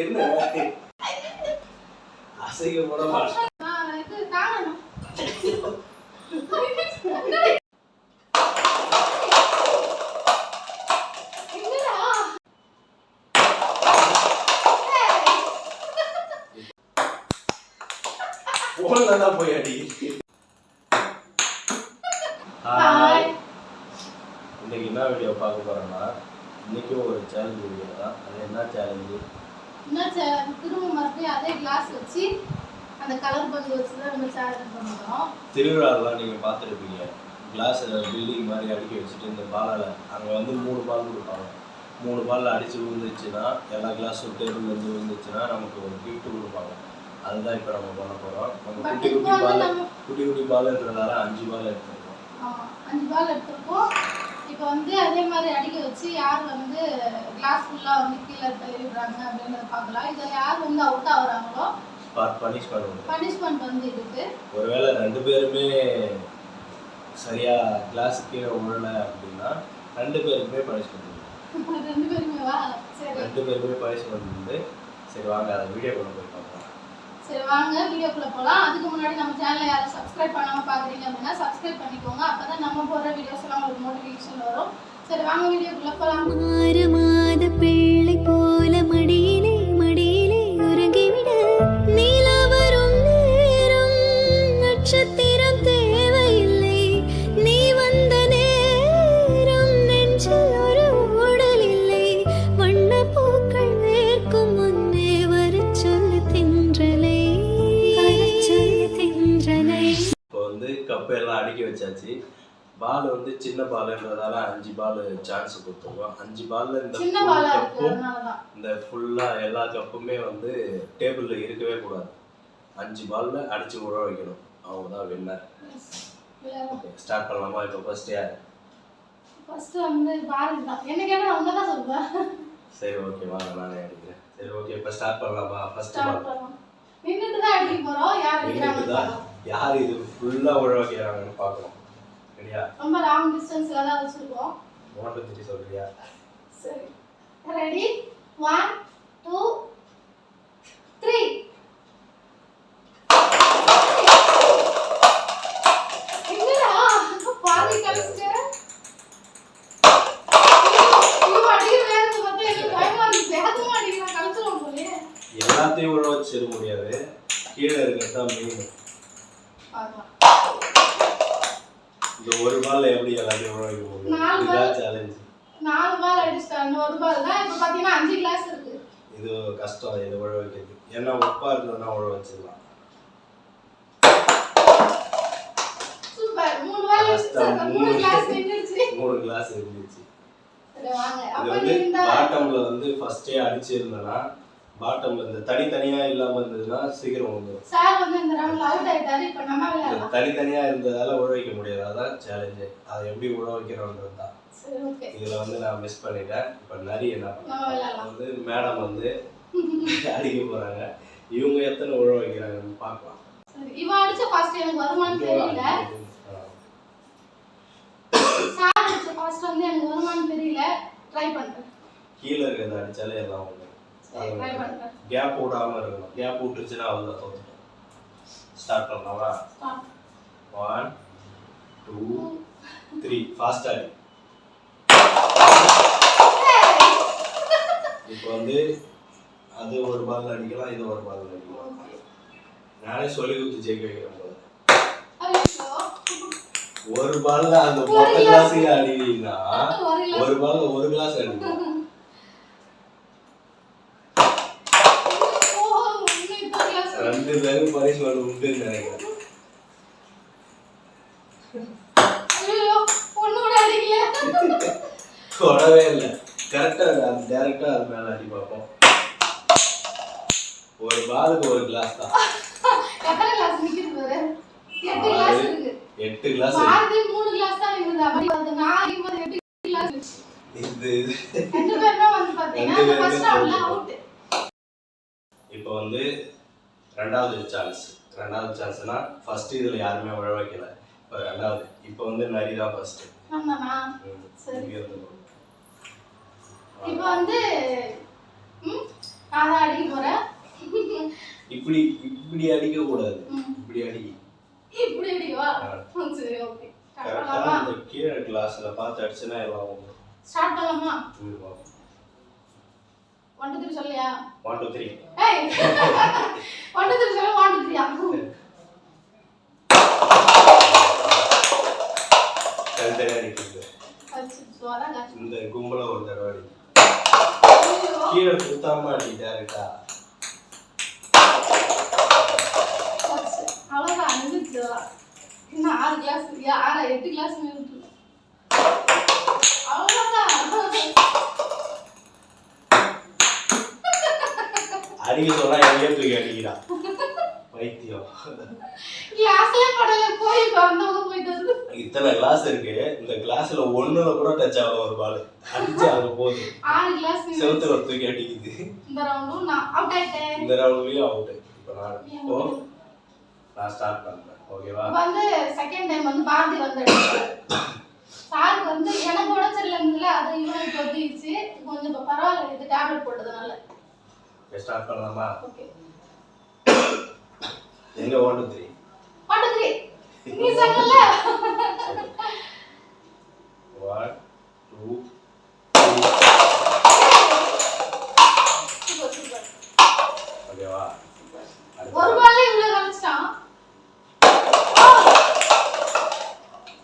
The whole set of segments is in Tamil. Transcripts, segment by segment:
என்ன அசைக்க போட மாட்டேன். போன்ல போய் அடி. இன்னைக்கு என்ன வீடியோ பார்க்க போறோம்னா, இன்னைக்கும் ஒரு சேலஞ்ச் வீடியோ தான். அது என்ன சேலஞ்சு? திரும்ப மறுபடியும் அதே கிளாஸ் வச்சு அந்த கலர் பந்து வச்சு தான் நம்ம சேலஞ்ச் பண்ணுறோம். திருவிழாலாம் நீங்கள் பார்த்துருப்பீங்க. கிளாஸ் பில்டிங் மாதிரி அடுக்கி வச்சுட்டு இந்த பாலால் அங்கே வந்து 3 பால் கொடுப்பாங்க. 3 பால் அடித்து விழுந்துச்சுன்னா, எல்லா கிளாஸும் டேபிள்லேருந்து விழுந்துச்சுன்னா நமக்கு ஒரு கிஃப்ட் கொடுப்பாங்க. அதுதான் இப்போ நம்ம பண்ண போகிறோம். நம்ம குட்டி குட்டி பால்ன்றதால 5 பால் எடுத்துருக்கோம். 5 பால் எடுத்துருக்கோம். இப்போ வந்து அதே மாதிரி அடிக்க வச்சு யார் வந்து கிளாஸ் ஃபுல்லாக வந்து கீழே தள்ளிடுறாங்க அப்படின்றத பார்க்கலாம். இதில் யார் வந்து அவுட் ஆகுறாங்களோ பனிஷ்மெண்ட் வந்து இருக்கு. ஒருவேளை 2 பேருமே சரியா கிளாஸ் கீழே விழல அப்படின்னா 2 பேருக்குமே பனிஷ்மெண்ட் உண்டு. 2 பேருமேவா? சரி, 2 பேருமே பனிஷ்மெண்ட் உண்டு. சரி வாங்க அதை வீடியோக்குள்ள போய் பார்க்கலாம். சரி வாங்க வீடியோக்குள்ள போகலாம். அதுக்கு முன்னாடி நம்ம சேனலை யாரும் சப்ஸ்கிரைப் பண்ணாமல் பார்க்குறீங்க அப்படின்னா சப்ஸ்கிரைப் பண்ணிக்கோங்க. அப்போ தான் நம்ம போடுற வீடியோஸ் எல்லாம் உங்களுக்கு நோட்டிஃபிகேஷன் வரும். சரி வாங்க வீடியோக்குள்ள போகலாம். 6 மாத பிள்ளை போல மடியிலே மடியிலே உறங்கிவிட நீலா வரும் நேரம் நட்சத்திரம் தேவையில்லை நீ வந்த நேரம் நெஞ்சில் ஒரு ஊடல் இல்லை வண்ண பூக்கள் வேர்க்கும் முன்னே வரச் சொல்லு தென்றலை. இப்போ வந்து கப்பு எல்லாம் அடுக்கி வச்சாச்சு. பால் வந்து சின்ன பால்ன்றதால 5 பால் சான்ஸ் கொடுத்துருக்கோம். 5 பால்ல இந்த ஃபுல்லா எல்லா கப்புமே வந்து டேபிள்ல இருக்கவே கூடாது. 5 பால்ல அடிச்சு உழ வைக்கணும். அவங்க தான் வின்னர். ஓகே ஸ்டார்ட் பண்ணலாமா? இப்போ ஃபர்ஸ்ட் யார்? ஃபர்ஸ்ட் வந்து பாரதி தான். என்ன கேட்டா அவங்க தான் சொல்றேன். சரி ஓகே வாங்க நானே அடிக்கிறேன். சரி ஓகே இப்போ ஸ்டார்ட் பண்ணலாமா? ஃபர்ஸ்ட் பால் நின்னுட்டு தான் அடிக்க போறோம். யார் அடிக்கிறாங்க? யார் இது ஃபுல்லா உழ வைக்கிறாங்கன்னு பார்க்கணும். சரியா? ரொம்ப லாங் டிஸ்டன்ஸ்ல தான் வச்சிருக்கோம். 1 2 3 சொல்றியா? சரி ரெடி 1 2 3. என்னடா பாதி கலஸ்டே இது அடிக்கிற நேரத்துல வந்து எனக்கு பயமா இருக்கு. வேகமா அடிக்கிறா கலச்சுறோம் போலே. எல்லாத்தையும் உழ வச்சிட முடியாது. கீழே இருக்கிறது தான் மெயின். ஆமா இந்த ஒரு பால்ல எப்படி எல்லாத்தையும் உழ வைக்க முடியும்? இதுதான் சேலஞ்ச். 4 பால் அடிச்சிட்டாங்க. ஒரு பால் தான். இப்போ பாத்தீங்கன்னா 5 கிளாஸ் இருக்கு. இது கஷ்டம் இது உழ வைக்கிறது. ஏன்னா உப்பா இருந்ததுன்னா உழ வச்சிடலாம். சூப்பர் 3 பால் அடிச்சாங்க. 3 கிளாஸ் நின்னுச்சு. 3 கிளாஸ் இருந்துச்சு. சரி வாங்க. இது வந்து பாட்டம்ல வந்து ஃபர்ஸ்டே அடிச்சு இருந்தனா பாட்டம்ல இந்த தனித்தனியா இல்லாம இருந்ததுன்னா சீக்கிரம் வந்துடும். சார் வந்து இந்த ரவுண்ட்ல அவுட் ஆயிட்டாரு. இப்போ நம்ம விளையாடலாம். தனித்தனியா இருந்ததால உழ வைக்க முடியாது. அதான் சேலஞ்ச். அதை எப்படி உழ வைக்கிறோம்ன்றது தான். சரி ஓகே. இதுல வந்து நான் மிஸ் பண்ணிட்டேன். இப்போ நிறைய என்ன பண்ணலாம் வந்து மேடம் வந்து அடிக்க போறாங்க. இவங்க எத்தனை உழ வைக்கிறாங்கன்னு பார்க்கலாம். சரி இவன் அடிச்ச ஃபர்ஸ்ட் எனக்கு வருமானம் தெரியல. சார் அடிச்ச ஃபர்ஸ்ட் வந்து எனக்கு வருமானம் தெரியல. ட்ரை பண்றேன். கீழ இருக்கிறத அடிச்சாலே எல்லாம் வந்து ட்ரை பண்றேன். கேப் விடாம இருக்கணும். கேப் விட்டுச்சுன்னா அவ்வளவுதான் தோத்துட்டோம். ஸ்டார்ட் பண்ணலாமா? ஸ்டார்ட் 1 2 3 ஃபாஸ்டா அடி. இப்போ வந்து அது ஒரு பால் அடிக்கலாம், இது ஒரு பால் அடிக்கலாம். நானே சொல்லி கொடுத்து ஜெயிக்க வைக்கிறேன் போல. ஒரு பால்ல அந்த மொத்த கிளாஸையும் அடிவீங்கன்னா ஒரு பால்ல ஒரு கிளாஸ் அடிக்கலாம். ரெண்டு பேரும் பரிசு உண்டுன்னு நினைக்கிறேன். தொடவே இல்லை. கரெக்டா டைரக்டா அது மேல அடி பார்ப்போம். ஒரு பாலுக்கு ஒரு கிளாஸ் தான். எத்தனை கிளாஸ் நிக்குது பாரு? 8 கிளாஸ் இருக்கு. 8 கிளாஸ். பாதி 3 கிளாஸ் தான் இருக்குது. அப்படி வந்து நான் 8 கிளாஸ். இது ரெண்டு பேரும் வந்து பாத்தீங்கன்னா ஃபர்ஸ்ட் ரவுண்ட்ல அவுட். இப்போ வந்து ரெண்டாவது சான்ஸ்னா ஃபர்ஸ்ட் இதுல யாருமே உழ வைக்கல. இப்போ ரெண்டாவது. இப்போ வந்து நரி தான் ஃபர்ஸ்ட். ஆமாமா. சரி. இப்போ வந்து நான் தான் அடிக்க போறேன். இப்படி இப்படி அடிக்க கூடாது. இப்படி அடிக்க. இப்படி அடிக்கவா? சரி ஓகே. கரெக்ட்டா அந்த கீழ கிளாஸ்ல பார்த்து அடிச்சனா எல்லாம் ஆகும். ஸ்டார்ட் பண்ணலாமா? 1 2 3 சொல்லியா? 1 2 3. ஏய் 1 2 3 சொல்ல 1 2 3 கரெக்ட்டா அடிக்குது. அச்சோ அதான் இந்த கும்பல ஒரு தடவை அடி. கீழ குத்தாம அடி டைரக்டா. அவ்வளவுதான் அனுப்பிச்சுடா. இன்னும் 6 கிளாஸ் 6 8 கிளாஸ் இருக்கு. அவ்வளவுதான். அடிக்க சொன்னா எங்கேயே தூக்கி அடிக்கிறா. பைத்தியம். கிளாஸ்ல படல போய் வந்தவங்க போயிட்டு வந்து. இத்தனை கிளாஸ் இருக்கு. இந்த கிளாஸ்ல ஒண்ணுல கூட டச் ஆகல ஒரு பால். அடிச்சு அங்க போகுது. 6 கிளாஸ் செவுத்துல தூக்கி அடிக்குது. இந்த ரவுண்டும் நான் அவுட் ஆயிட்டேன். இந்த ரவுண்ட்லயும் அவுட். இப்போ நான் ஸ்டார்ட் பண்றேன். ஓகேவா? இப்போ வந்து செகண்ட் டைம் வந்து பாரதி வந்து சார் வந்து எனக்கு உடச்சல இருந்ததுல அது இவனுக்கு வந்துச்சு. கொஞ்சம் இப்ப பரவாயில்ல இது டேப்லெட் போட்டதனால. ஸ்டார்ட் பண்ணலாமா? ஓகே. எங்க 1 2 3. 1 2 3. நீ சொல்லல. 1 2 சூப்பர் சூப்பர். ஓகேவா? ஒரு பால்ல இவ்வளவு கலச்சிட்டான்.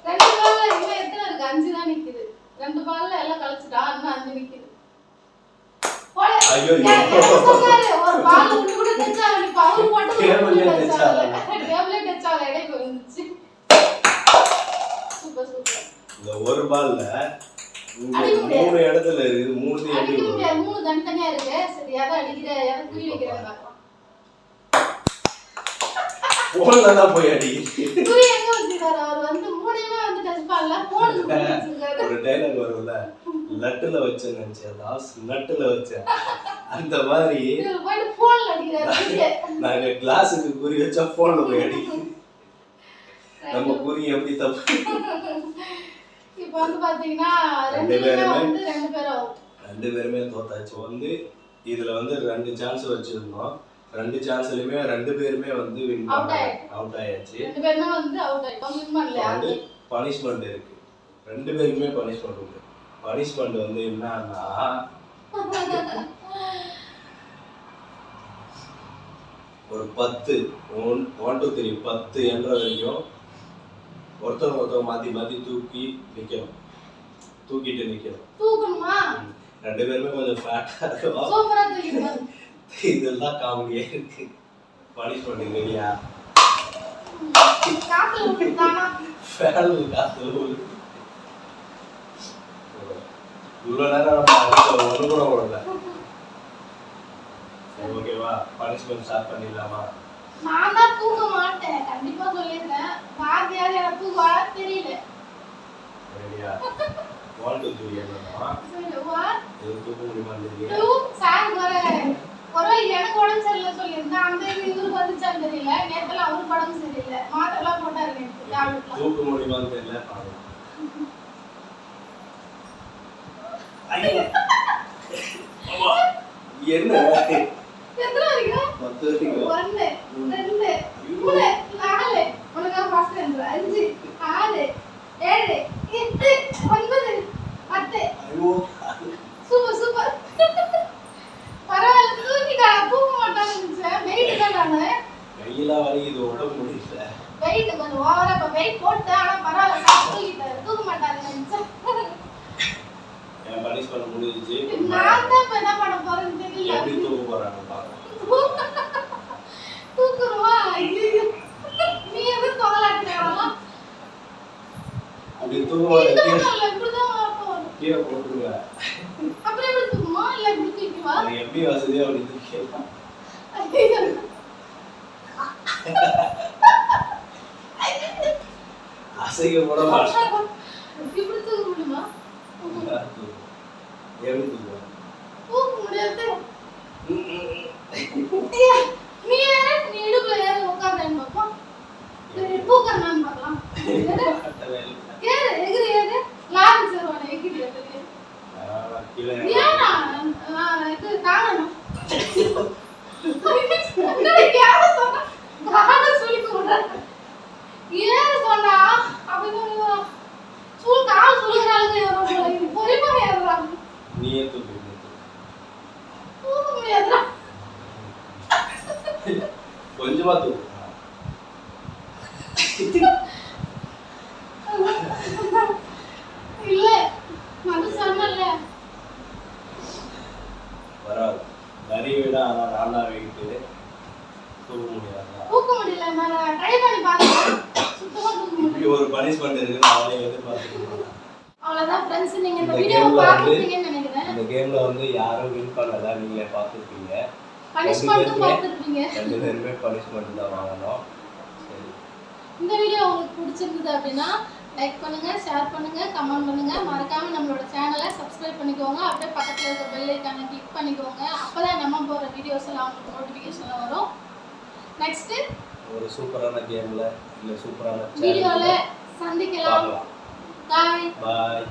ரெண்டு பால்ல இன்னும் எத்தனை இருக்கு? 5 தான் நிக்குது. ரெண்டு பால்ல எல்லாம் கலச்சிட்டா இன்னும் 5 நிக்குது. போடு. ஐயோ ஒரு பால் உள்ள கூட டச் ஆகல. பவர் போட்டு டேபிள்ல டச் ஆகல. டேபிள்ல டச் ஆகல. எடை போயிருச்சு. Super super. இந்த ஒரு பால்ல 3 இடத்துல இருக்கு. 3 அடிக்க முடியாது. 3 தனித்தனியா இருக்கு. சரி அத அடிக்கிற எதை குறி வைக்கிறேன் பாக்கலாம். போன்ல தான் போய் அடி. குறி எங்க வச்சிருக்காரு? அவர் வந்து 3மே வந்து டச் பண்ணல. போன் வச்சிருக்காரு. ஒரு டயலாக் வரும்ல. லட்டுல வச்சேன்னு நினைச்சேன். லாஸ்ட் நட்டுல வச்சேன். அந்த மாதிரி இவர் போய் போன்ல அடிக்கிறாரு. நாங்க கிளாஸுக்கு குறி வச்சா போன்ல போய் அடி. நம்ம குறி எப்படி தப்பு? இப்போ வந்து பாத்தீங்கன்னா ரெண்டு பேரும் அவுட். ரெண்டு பேருமே தோத்தாச்சு. வந்து இதுல வந்து 2 சான்ஸ் வச்சிருந்தோம். 2 சான்ஸ்லயுமே 2 பேருமே வந்து வின் பண்ணாங்க. அவுட் ஆயாச்சு. 2 பேருமே வந்து அவுட் ஆயிட்டாங்க. வின் பண்ணல. வந்து பனிஷ்மென்ட் இருக்கு. 2 பேருக்குமே பனிஷ்மென்ட் உண்டு. பனிஷ்மென்ட் வந்து என்னன்னா ஒரு 10 1 2 3 10 என்ற வரைக்கும் ஒருத்தவங்க மாத்தி மாத்தி தூக்கிட்டு நிக்கணும். தூக்கணுமா? 2 பேருமே கொஞ்சம் ஃபேட்டா இருக்கும். சூப்பரா தூக்கிட்டு இதெல்லாம் காமெடியா இருக்கு. பனிஷ்மென்ட் ரெடியா? காத்துல விட்டுட்டானா? ஃபேன் காத்துல விட்டு இவ்வளவு நேரம் நம்ம அடிச்ச ஒண்ணு கூட ஓடல. ஓகேவா? பனிஷ்மென்ட் ஸ்டார்ட் பண்ணிடலாமா? நான் தான் தூக்க மாட்டேன். கண்டிப்பா சொல்லிடுறேன். பாதியார் எனக்கு தூக்க வர தெரியல. ரெடியா? 1 2 3 என்னமா? சரி 1 இது தூக்க முடியுமா தெரியல. 2 சார் ஒருவேளை எனக்கு உடம்பு சரியில்லை சொல்லியிருந்தேன். அந்த இவருக்கு வந்துச்சான்னு தெரியல. நேரத்துல அவருக்கு உடம்பு சரியில்லை. மாத்திரெல்லாம் போட்டாரு நேற்று டேப்லெட்லாம். தூக்க முடியுமான்னு தெரியல. பாருங்க. என்ன எத்தனை வரைக்கும்? 10 வரைக்கும் 1 2 3 4 உனக்கு ஃபர்ஸ்ட் 5 6 7 8 9 10. ஐயோ சூப்பர் சூப்பர். பரவாயில்ல தூக்கிட்டா. தூக்க மாட்டான்னு நினைச்சேன். வெயிட் தான் நானு. கையெல்லாம் வலிக்குது. உடம்பு முடியல. வெயிட் கொஞ்சம் ஓவரா இப்ப வெயிட் போட்டு ஆனா பரவாயில்ல சார் தூக்கிட்டாரு. தூக்க மாட்டாருன்னு நினைச்சேன். என் பனிஷ்மென்ட் முடிஞ்சிச்சு. நான் தான் இப்ப என்ன பண்ண போறேன்னு தெரியல. எப்படி தூக்க போறாங்க பாருங்க. தூக்குறவா? நீ எது தொங்கலாட்டினா? அப்படி தூக்குவாங்க. இப்படிதான் வரப்போம். கீழே போட்டுருங்க. அப்புறம் எப்படி தூக்குமா? இல்ல இப்படி தூக்கிவா? எப்படி வசதியா அப்படி தூக்கிடலாம். அசைக்க போட மாட்டேன். இப்படி தூக்க முடியுமா? எப்படி தூக்குவா? தூக்க முடியாது. நீ யாரு? நீ இடுப்புல ஏறி உட்கார்றேன்னு பாப்போம். தூக்கறான்னு பார்க்கலாம். ஏறு எகிரி ஏறு. லாரி சேருவானே எகிரி ஏறு. கீழே ஏனா நான் இது காணணும். என்னடி யார சொன்னா? காண சொல்லி கூடுறாங்க. ஏன் சொன்னா? அப்படி கால் சொல்லுறாங்க இது பொறிமா ஏறுறாங்க. நீயே தூக்கு. தூக்க முடியாதுடா. கொஞ்சமா தூக்கு. இல்ல அது சொன்னல வராது. நிறைய விட ஆனா நல்லா வெயிட்டு தூக்க முடியாது. தூக்க முடியல. நான் ட்ரை பண்ணி பார்த்தேன். சுத்தமா தூக்க முடியல. இப்படி ஒரு பனிஷ்மெண்ட் இருக்குன்னு அவளே எதிர்பார்த்துருக்கேன். அவ்வளவுதான் ஃப்ரெண்ட்ஸ், நீங்க இந்த வீடியோவை பார்த்துருப்பீங்கன்னு நினைக்கிறேன். இந்த கேம்ல வந்து யாரும் வின் பண்ணல, நீங்களே பார்த்துருப்பீங்க. பனிஷ்மெண்ட்டும் பார்த்துருப்பீங்க. ரெண்டு பேருமே பனிஷ்மெண்ட் தான் வாங்கணும். சரி, இந்த வீடியோ உங்களுக்கு பிடிச்சிருந்தது அப்படின்னா லைக் பண்ணுங்க, ஷேர் பண்ணுங்க, கமெண்ட் பண்ணுங்க. மறக்காம நம்மளோட சேனலை சப்ஸ்கிரைப் பண்ணிக்கோங்க. அப்படியே பக்கத்துல இருக்க பெல் ஐகானை கிளிக் பண்ணிக்கோங்க. அப்பதான் நம்ம போற வீடியோஸ் எல்லாம் உங்களுக்கு நோட்டிபிகேஷன்ல வரும். நெக்ஸ்ட் ஒரு சூப்பரான கேம்ல இல்ல சூப்பரான வீடியோல சந்திக்கலாம். பார்க்கலாம். பாய். பாய்.